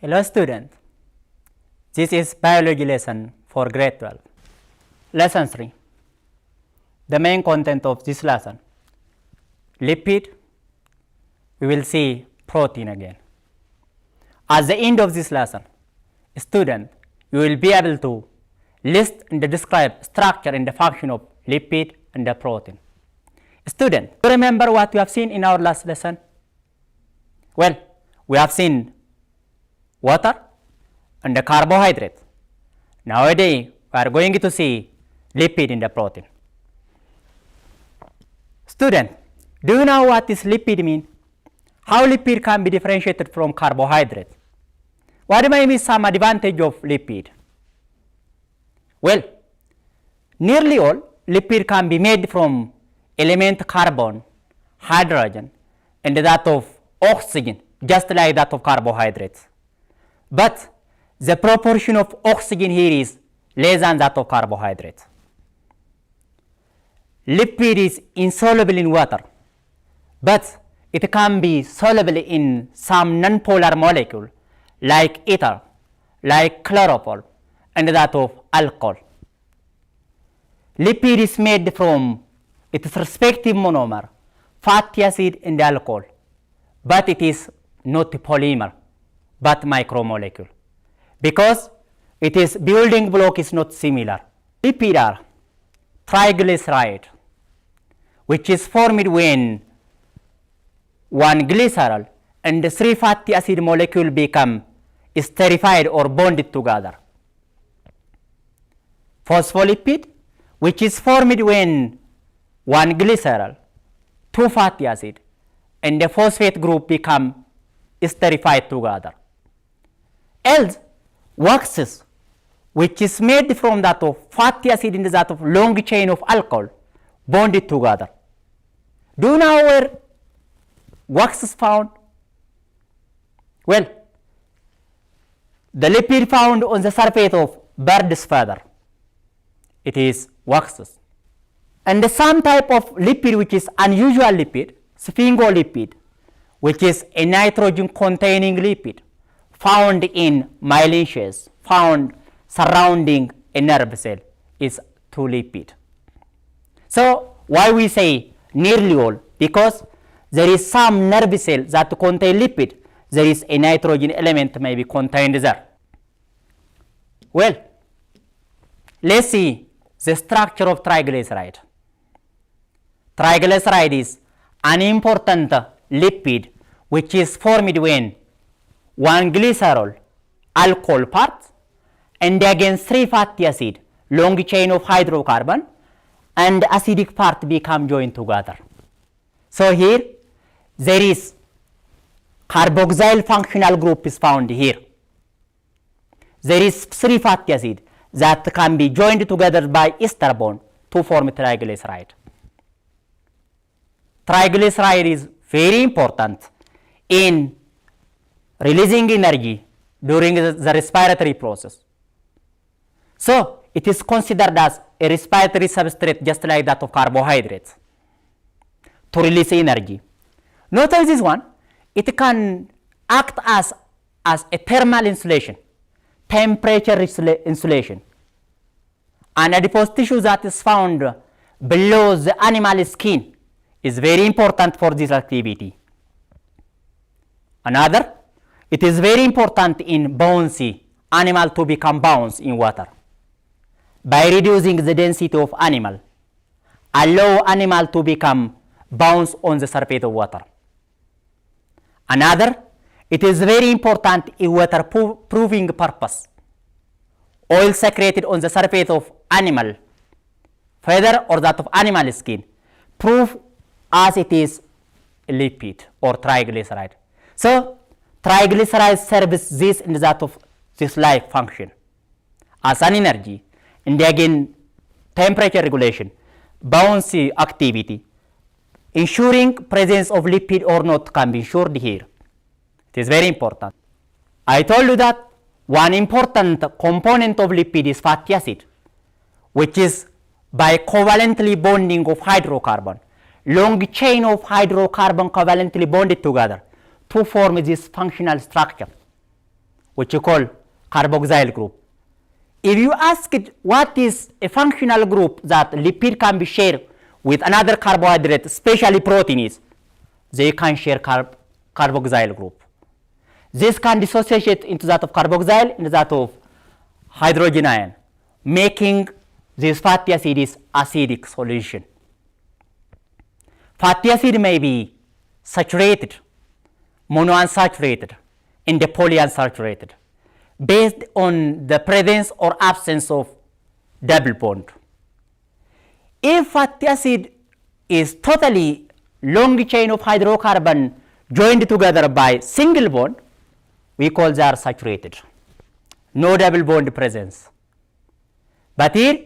Hello student, this is biology lesson for grade 12. Lesson 3. The main content of this lesson, lipid, we will see protein again. At the end of this lesson, student, you will be able to list and describe structure and the function of lipid and the protein. Student, do you remember what we have seen in our last lesson? Well, we have seen water and the carbohydrate. Nowadays, we are going to see lipid in the protein. Student, do you know what this lipid mean? How lipid can be differentiated from carbohydrate? What may be some advantage of lipid? Well, nearly all lipid can be made from element carbon, hydrogen, and that of oxygen, just like that of carbohydrates. But the proportion of oxygen here is less than that of carbohydrates. Lipid is insoluble in water, but it can be soluble in some non-polar molecule like ether, like chlorophyll, and that of alcohol. Lipid is made from its respective monomer, fatty acid and alcohol, but it is not polymer, but micromolecule, because its building block is not similar. Lipid are triglyceride, which is formed when one glycerol and 3 fatty acid molecule become esterified or bonded together. Phospholipid, which is formed when one glycerol, 2 fatty acid, and the phosphate group become esterified together. Else, waxes, which is made from that of fatty acid and that of long chain of alcohol bonded together. Do you know where wax is found? Well, the lipid found on the surface of bird's feather. It is waxes. And some type of lipid which is unusual lipid, sphingolipid, which is a nitrogen-containing lipid found in myelin sheaths, found surrounding a nerve cell, is 2 lipid. So why we say nearly all? Because there is some nerve cell that contain lipid, there is a nitrogen element may be contained there. Well, let's see the structure of triglyceride. Triglyceride is an important lipid which is formed when one glycerol, alcohol part, and again 3 fatty acid, long chain of hydrocarbon, and acidic part become joined together. So here there is carboxyl functional group is found here. There is 3 fatty acid that can be joined together by ester bond to form triglyceride. Triglyceride is very important in releasing energy during the respiratory process. So it is considered as a respiratory substrate just like that of carbohydrates to release energy. Notice this one, it can act as a thermal insulation, temperature insulation. An adipose tissue that is found below the animal skin is very important for this activity. Another, it is very important in buoyancy, animal to become bounce in water. By reducing the density of animal, allow animal to become bounce on the surface of water. Another, it is very important in waterproofing purpose. Oil secreted on the surface of animal feather or that of animal skin, proof as it is a lipid or triglyceride. So triglyceride serves this and that of this life function as an energy, and again temperature regulation, buoyancy activity, ensuring presence of lipid or not can be ensured here. It is very important. I told you that one important component of lipid is fatty acid, which is by covalently bonding of hydrocarbon, long chain of hydrocarbon covalently bonded together to form this functional structure, which you call carboxyl group. If you ask it what is a functional group that lipid can be shared with another carbohydrate, especially proteins, they can share carboxyl group. This can dissociate into that of carboxyl and that of hydrogen ion, making this fatty acid is acidic solution. Fatty acid may be saturated, monounsaturated, and polyunsaturated based on the presence or absence of double bond. If fatty acid is totally long chain of hydrocarbon joined together by single bond, we call they are saturated. No double bond presence. But here,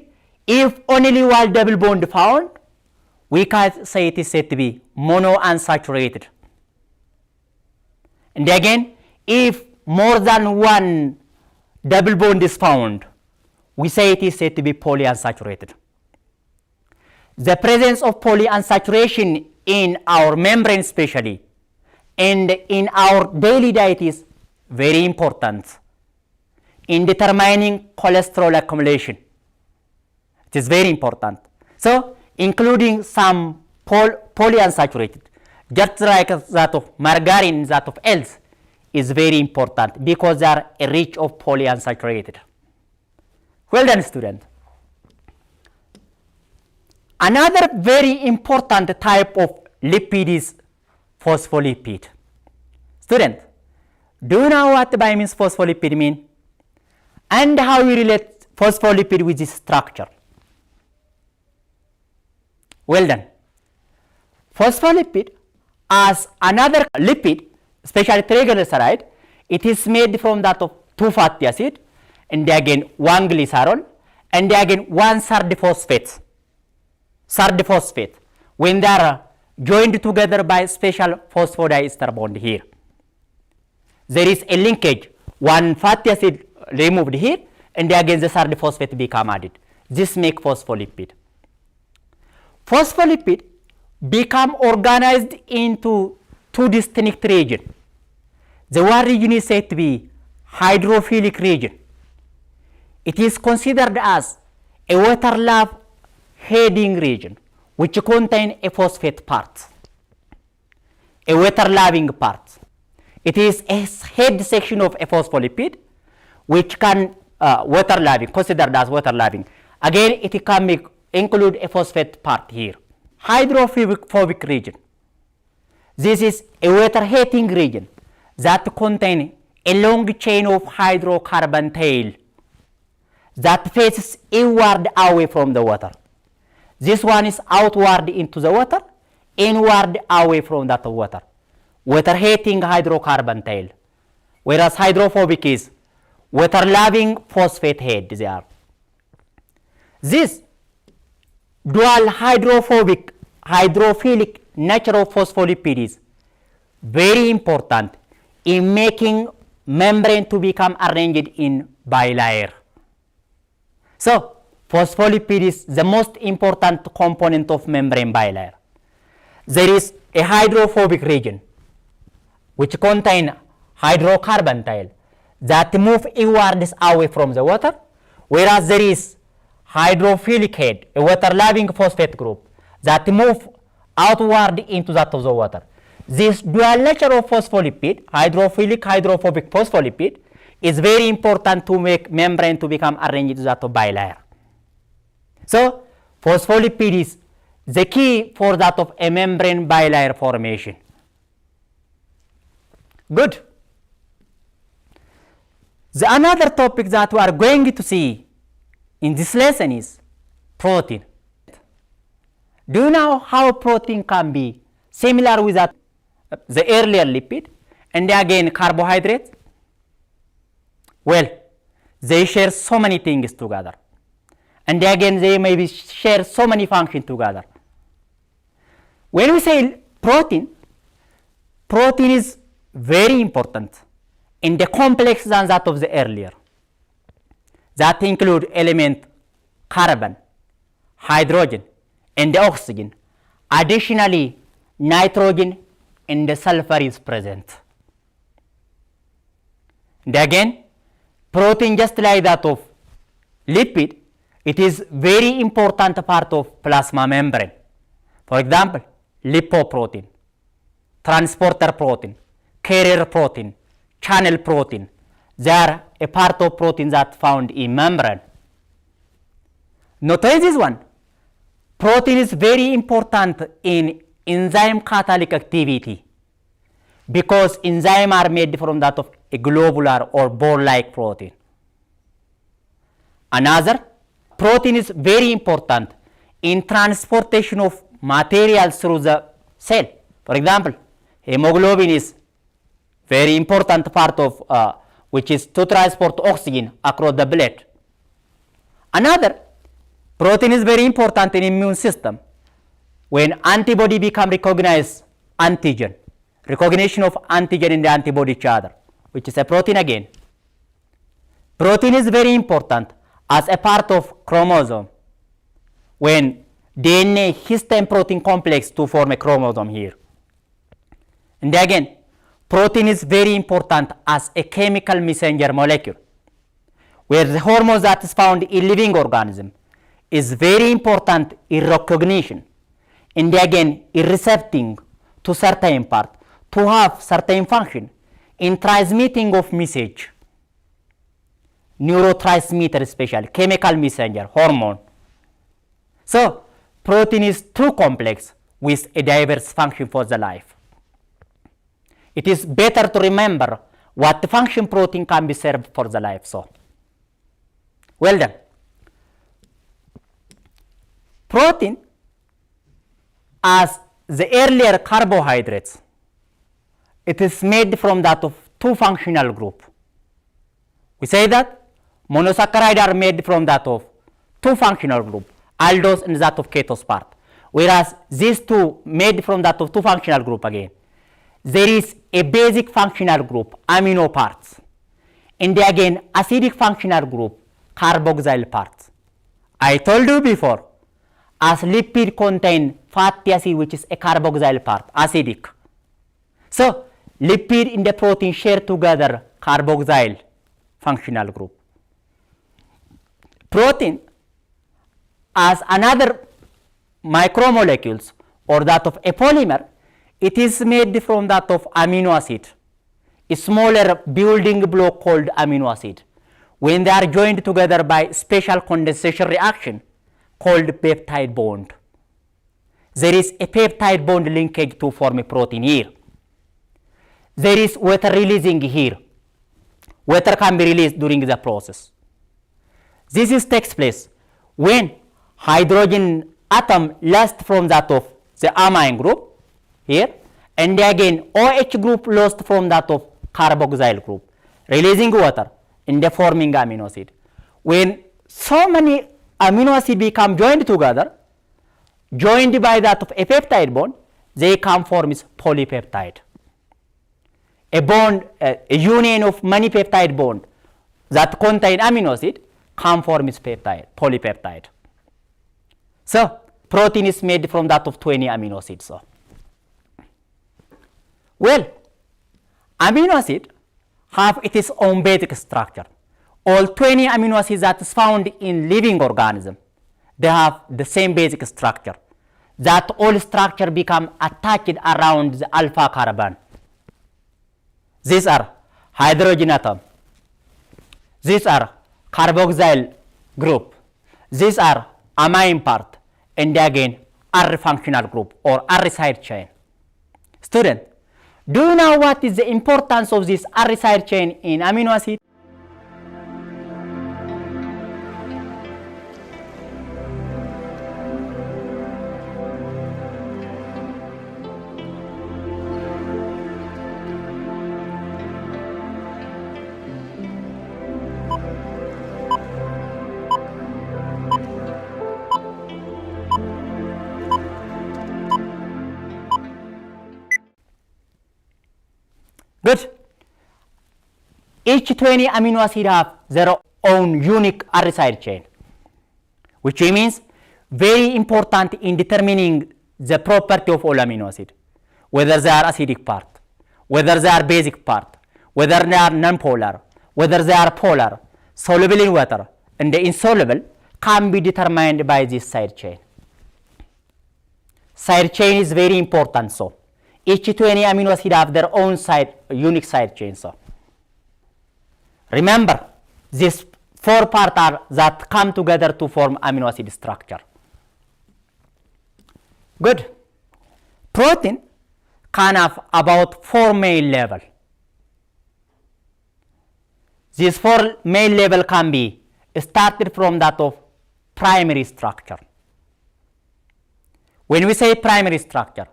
if only one double bond found, we can say it is said to be monounsaturated. And again, if more than one double bond is found, we say it is said to be polyunsaturated. The presence of polyunsaturation in our membrane especially and in our daily diet is very important in determining cholesterol accumulation. It is very important. So, including some polyunsaturated, just like that of margarine, that of oils, is very important because they are rich of polyunsaturated. Well done, student. Another very important type of lipid is phospholipid. Student, do you know what by means phospholipid mean? And how we relate phospholipid with this structure? Well done. Phospholipid as another lipid, especially triglyceride, it is made from that of 2 fatty acid and again 1 glycerol and again 1 phosphate. Phosphate when they are joined together by special phosphodiester bond here. There is a linkage, 1 fatty acid removed here and again the phosphate become added. This makes phospholipid. Phospholipid become organized into 2 distinct regions. The one region is said to be hydrophilic region. It is considered as a water-love heading region which contain a phosphate part, a water-loving part. It is a head section of a phospholipid which can water-loving, considered as water-loving. Again, it can include a phosphate part here. Hydrophobic region. This is a water-hating region that contains a long chain of hydrocarbon tail that faces inward away from the water. This one is outward into the water, inward away from that water. Water-hating hydrocarbon tail. Whereas hydrophobic is water-loving phosphate head they are. This dual hydrophilic nature of phospholipid is very important in making membrane to become arranged in bilayer. So, phospholipid is the most important component of membrane bilayer. There is a hydrophobic region which contain hydrocarbon tail that move inwards away from the water, whereas there is hydrophilic head, a water-loving phosphate group that move outward into that of the water. This dual nature of phospholipid, hydrophilic, hydrophobic phospholipid, is very important to make membrane to become arranged that of bilayer. So, phospholipid is the key for that of a membrane bilayer formation. Good. The another topic that we are going to see in this lesson is protein. Do you know how protein can be similar with that, the earlier lipid and again carbohydrates? Well, they share so many things together. And again, they maybe share so many functions together. When we say protein, protein is very important in the complex than that of the earlier. That include element carbon, hydrogen, and the oxygen. Additionally, nitrogen and the sulfur is present. And again, Protein, just like that of lipid, it is very important part of plasma membrane. For example, lipoprotein, transporter protein, carrier protein, channel protein. They are a part of protein that found in membrane. Notice this one. Protein is very important in enzyme catalytic activity because enzymes are made from that of a globular or ball-like protein. Another, protein is very important in transportation of materials through the cell. For example, hemoglobin is very important part of which is to transport oxygen across the blood. Another, protein is very important in immune system. When antibody become recognized antigen, recognition of antigen in the antibody each other, which is a protein again. Protein is very important as a part of chromosome. When DNA histone protein complex to form a chromosome here. And again, protein is very important as a chemical messenger molecule, where the hormone that is found in living organism is very important in recognition, and again in recepting to certain part, to have certain function in transmitting of message, neurotransmitter especially, chemical messenger, hormone. So protein is too complex with a diverse function for the life. It is better to remember what function protein can be served for the life. So, well done. Protein, as the earlier carbohydrates, it is made from that of two functional group. We say that monosaccharides are made from that of two functional group, aldose and that of ketose part. Whereas these two made from that of two functional group again. There is a basic functional group, amino parts, and again acidic functional group, carboxyl parts. I told you before, as lipid contain fatty acid which is a carboxyl part, acidic. So lipid in the protein share together carboxyl functional group. Protein as another micromolecules or that of a polymer, it is made from that of amino acid, a smaller building block called amino acid. When they are joined together by special condensation reaction called peptide bond, there is a peptide bond linkage to form a protein here. There is water releasing here. Water can be released during the process. This takes place when hydrogen atom lost from that of the amine group here, and again OH group lost from that of carboxyl group, releasing water in the forming amino acid. When so many amino acids become joined together, joined by that of a peptide bond, they can form is polypeptide. A bond, a union of many peptide bond that contain amino acid can form is peptide, polypeptide. So protein is made from that of 20 amino acids. So, well, amino acid have its own basic structure. All 20 amino acids that is found in living organism, they have the same basic structure. That all structure become attached around the alpha carbon. These are hydrogen atom. These are carboxyl group. These are amine part, and again R functional group or R side chain. Student, do you know what is the importance of this R side chain in amino acid? Good. Each 20 amino acid have their own unique R side chain, which means very important in determining the property of all amino acid, whether they are acidic part, whether they are basic part, whether they are non-polar, whether they are polar, soluble in water, and the insoluble can be determined by this side chain. Side chain is very important. So each 20 amino acid have their own unique side chain. So remember, these 4 parts are that come together to form amino acid structure. Good. Protein can have about 4 main levels. These 4 main levels can be started from that of primary structure. When we say primary structure,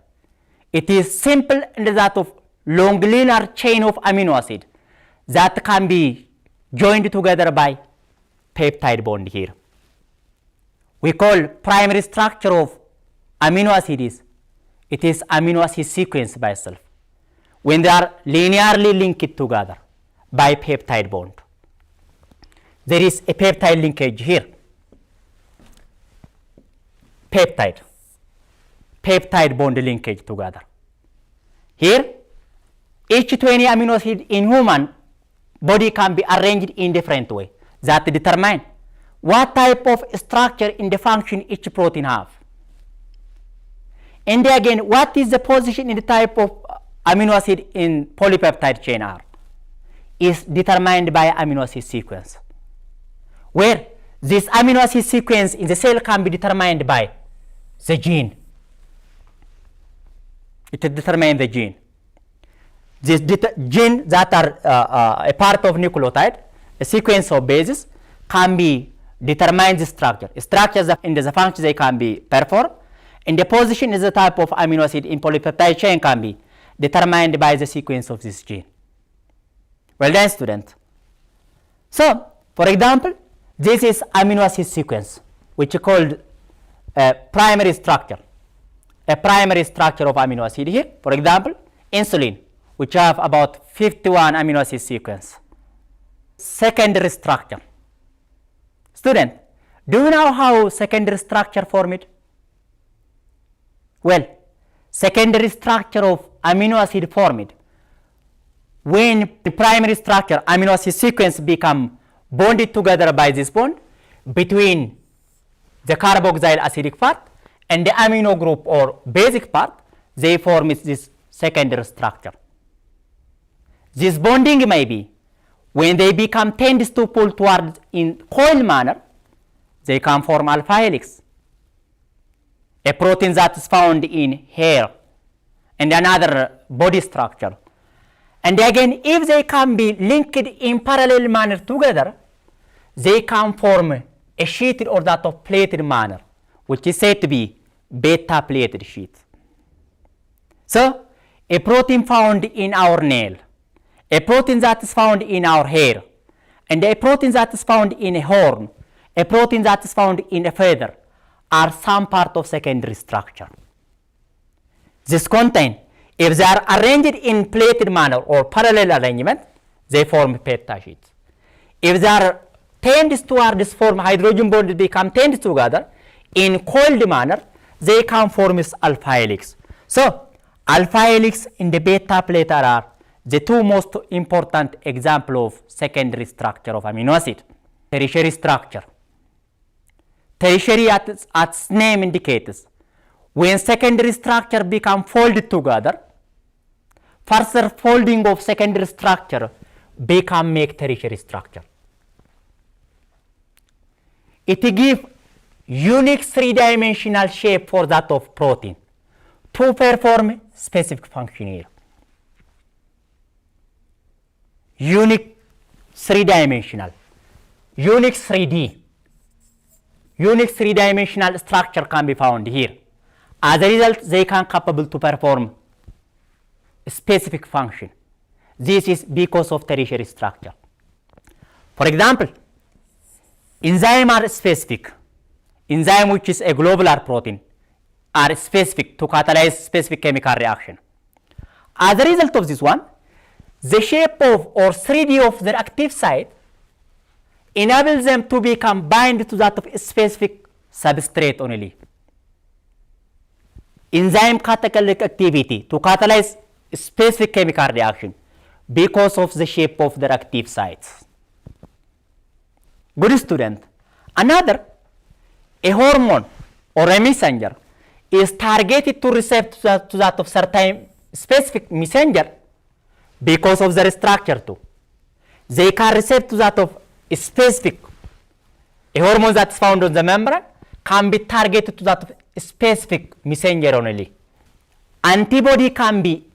it is simple and that of long linear chain of amino acid that can be joined together by peptide bond here. We call primary structure of amino acid it is amino acid sequence by itself when they are linearly linked together by peptide bond. There is a peptide linkage here. Peptide bond linkage together. Here, each 20 amino acid in human body can be arranged in different way that determine what type of structure in the function each protein have. And again, what is the position in the type of amino acid in polypeptide chain R is determined by amino acid sequence, where this amino acid sequence in the cell can be determined by the gene. It determines the gene. These genes that are a part of nucleotide, a sequence of bases, can be determined the structure. Structures in the function they can be performed, and the position is the type of amino acid in polypeptide chain can be determined by the sequence of this gene. Well done, student. So, for example, this is amino acid sequence, which is called primary structure. A primary structure of amino acid here. For example, insulin, which have about 51 amino acid sequence. Secondary structure. Student, do you know how secondary structure formed? Well, secondary structure of amino acid formed when the primary structure amino acid sequence become bonded together by this bond between the carboxyl acidic part and the amino group or basic part, they form this secondary structure. This bonding may be when they become tends to pull towards in coil manner, they can form alpha helix, a protein that is found in hair and another body structure. And again, if they can be linked in parallel manner together, they can form a sheeted or that of plated manner, which is said to be beta plated sheet. So, a protein found in our nail, a protein that is found in our hair, and a protein that is found in a horn, a protein that is found in a feather are some part of secondary structure. This contain, if they are arranged in plated manner or parallel arrangement, they form beta sheets. If they are tends toward this form hydrogen bond become tends together in coiled manner, they can form this alpha helix. So, alpha helix in the beta plate are the two most important example of secondary structure of amino acid. Tertiary structure. Tertiary, as its name indicates, when secondary structure become folded together, further folding of secondary structure become make tertiary structure. It gives unique three-dimensional shape for that of protein to perform specific function here. Unique three-dimensional, unique 3D, unique three-dimensional structure can be found here. As a result, they can capable to perform a specific function. This is because of tertiary structure. For example, enzyme are specific. Enzyme, which is a globular protein, are specific to catalyze specific chemical reaction. As a result of this one, the shape of or 3D of their active site enables them to become bind to that of a specific substrate only. Enzyme catalytic activity to catalyze specific chemical reaction because of the shape of their active sites. Good student. Another, a hormone or a messenger is targeted to receive to that of certain specific messenger because of their structure too. They can receive to that of a specific, a hormone that's found on the membrane can be targeted to that of a specific messenger only. Antibody can be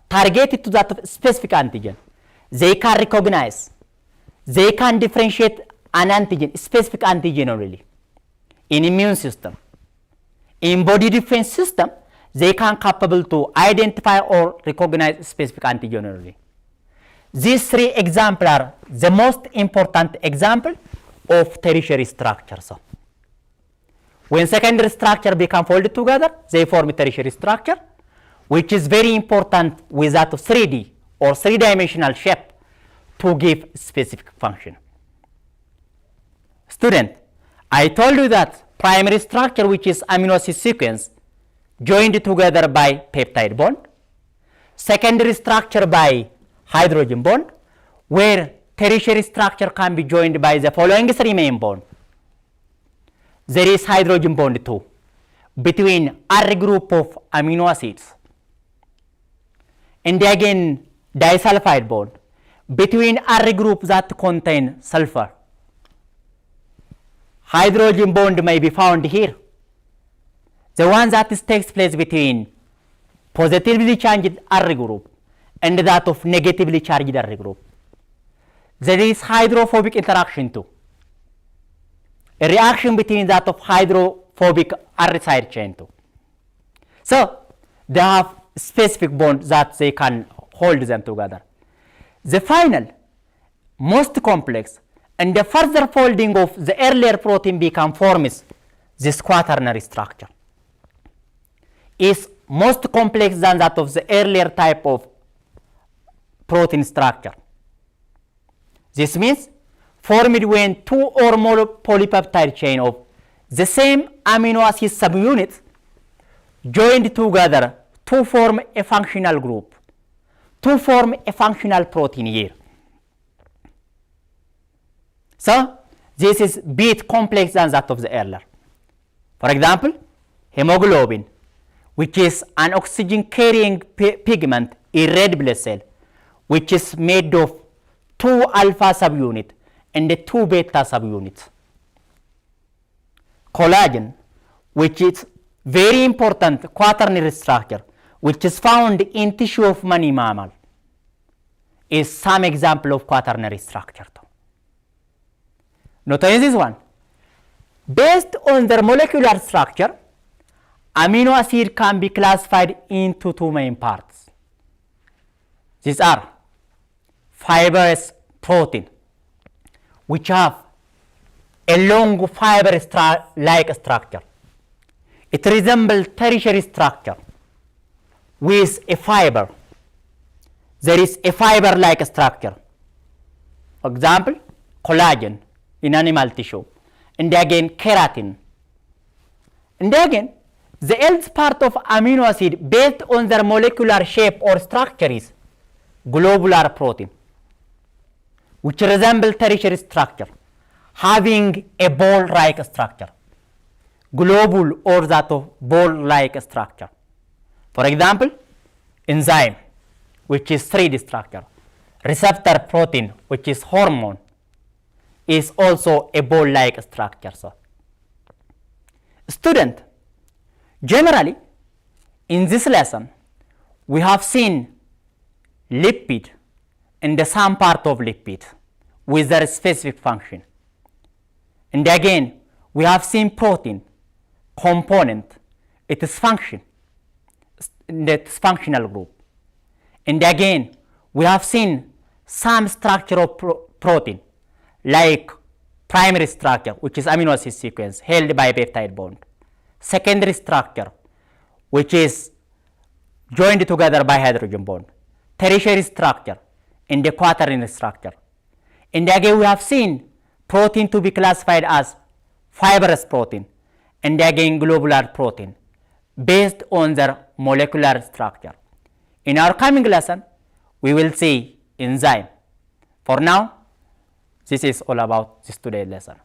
targeted to that of specific antigen. They can recognize, they can differentiate an antigen, specific antigen only. In immune system, in body defense system, they can capable to identify or recognize specific antigen only. These three examples are the most important example of tertiary structure. So, when secondary structure become folded together, they form a tertiary structure, which is very important with that of 3D or three-dimensional shape to give specific function. Student, I told you that primary structure, which is amino acid sequence, joined together by peptide bond, secondary structure by hydrogen bond, where tertiary structure can be joined by the following three main bonds. There is hydrogen bond too between R group of amino acids, and again disulfide bond between R group that contain sulfur. Hydrogen bond may be found here. The one that takes place between positively charged R group and that of negatively charged R group. There is hydrophobic interaction too. A reaction between that of hydrophobic R side chain too. So they have specific bonds that they can hold them together. The final, most complex, and the further folding of the earlier protein become forms this quaternary structure. Is most complex than that of the earlier type of protein structure. This means formed when two or more polypeptide chain of the same amino acid subunits joined together to form a functional group, to form a functional protein here. So this is bit complex than that of the earlier. For example, hemoglobin, which is an oxygen carrying pigment in red blood cell, which is made of two alpha subunits and two beta subunits. Collagen, which is very important quaternary structure, which is found in tissue of many mammals, is some example of quaternary structure too. Notice this one. Based on their molecular structure, amino acid can be classified into two main parts. These are fibrous protein, which have a long fiber-like structure. It resembles tertiary structure with a fiber. There is a fiber-like structure. For example, collagen in animal tissue, and again keratin. And again, the else part of amino acid based on their molecular shape or structure is globular protein, which resemble tertiary structure, having a ball-like structure, globule or that of ball-like structure. For example, enzyme, which is 3D structure, receptor protein, which is hormone, is also a ball-like structure. So, student, generally, in this lesson, we have seen lipid and some part of lipid with their specific function. And again, we have seen protein component, its function, its functional group. And again, we have seen some structure of protein, like primary structure, which is amino acid sequence held by peptide bond. Secondary structure, which is joined together by hydrogen bond. Tertiary structure and the quaternary structure. And again, we have seen protein to be classified as fibrous protein and again globular protein based on their molecular structure. In our coming lesson, we will see enzyme. For now, This is all about this today's lesson.